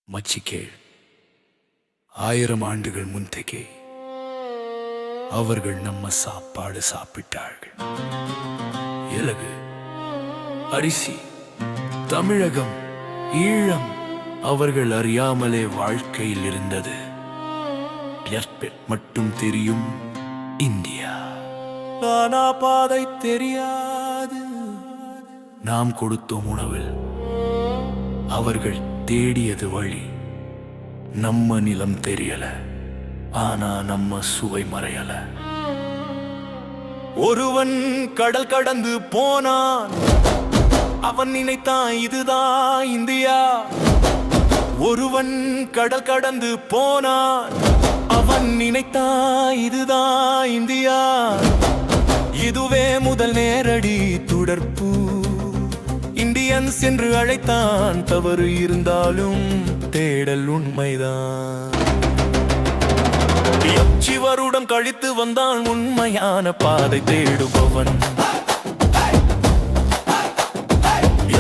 மச்சிக்கேள், 1000 ஆண்டுகள் முந்தைக்கே அவர்கள் நம்ம சாப்பாடு சாப்பிட்டார்கள். இலகு, அரிசி, தமிழகம், ஈழம் அவர்கள் அறியாமலே வாழ்க்கையில் இருந்தது. மட்டும் தெரியும் இந்தியா. ஆனா பாதை தெரியாது. நாம் கொடுத்தோம் உணவில், அவர்கள் தேடியது வழி. நம்ம நிலம் தெரியல, ஆனா நம்ம சுவை மறையல. ஒருவன் கடல் கடந்து போனான், அவன் நினைத்தான் இதுதான் இந்தியா. ஒருவன் கடல் கடந்து போனான், அவன் நினைத்தான் இதுதான் இந்தியா. இதுவே முதல் நேரடி தொடர்பு. இந்தியன்ஸ் என்று அழைத்தான், தவறு இருந்தாலும் தேடல் உண்மைதான். 8 வருடம் கழித்து வந்தான் உண்மையான பாதை தேடுபவன்.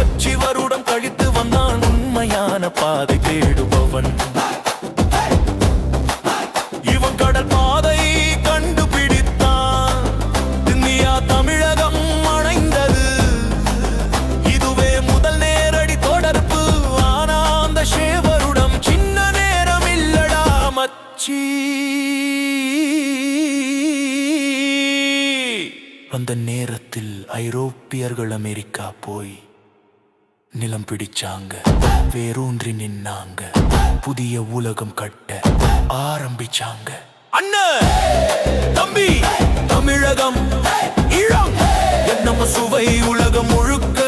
8 வருடம் கழித்து வந்தான் உண்மையான பாதை தேடுபவன். இவன் கடல் பாதை கண்டுபிடித்தான், இந்தியா தமிழகம் அணைந்தது. இதுவே முதல் நேரடி தொடர்பு. ஆனா அந்த ஷேவருடம் சின்ன நேரம் இல்லடா மச்சி. அந்த நேரத்தில் ஐரோப்பியர்கள் அமெரிக்கா போய் நிலம் பிடிச்சாங்க, வேரூன்றி நின்னாங்க, புதிய உலகம் கட்ட ஆரம்பிச்சாங்க. அண்ணன் தம்பி, தமிழகம் ஈழம் நம்ம சுவை உலகம் முழுக்க.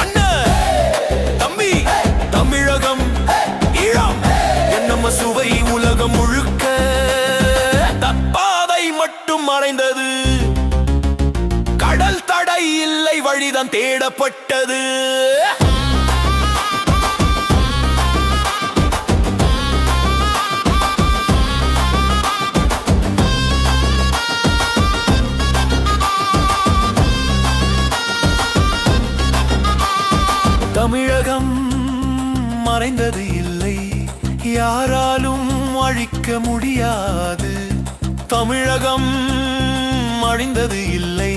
அண்ணன் தம்பி, தமிழகம் ஈழம் நம்ம சுவை உலகம் முழுக்க. தப்பாதை மட்டும் மறைந்தது, கடல் தடை இல்லை, வழிதான் தேடப்பட்டது. தமிழகம் மறைந்தது இல்லை, யாராலும் அழிக்க முடியாது. தமிழகம் அழிந்தது இல்லை,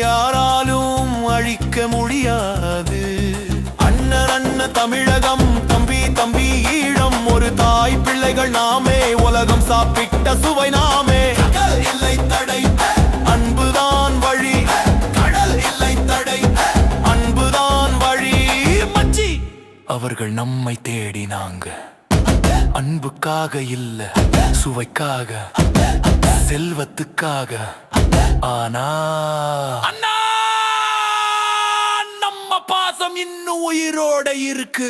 யாராலும் அழிக்க முடியாது. அண்ணன் அண்ணன் தமிழகம், தம்பி தம்பி ஈழம், ஒரு தாய் பிள்ளைகள் நாமே, உலகம் சாப்பிட்ட சுவை நாமே. கடல் இல்லை தடை, அன்புதான் வழி. கடல் இல்லை தடை, அன்புதான் வழி. மச்சி, அவர்கள் நம்மை தேடினாங்க, அன்புக்காக இல்ல, சுவைக்காக, செல்வத்துக்காக. ஆனா அண்ணா, நம்ம பாசம் இன்னும் உயிரோட இருக்கு.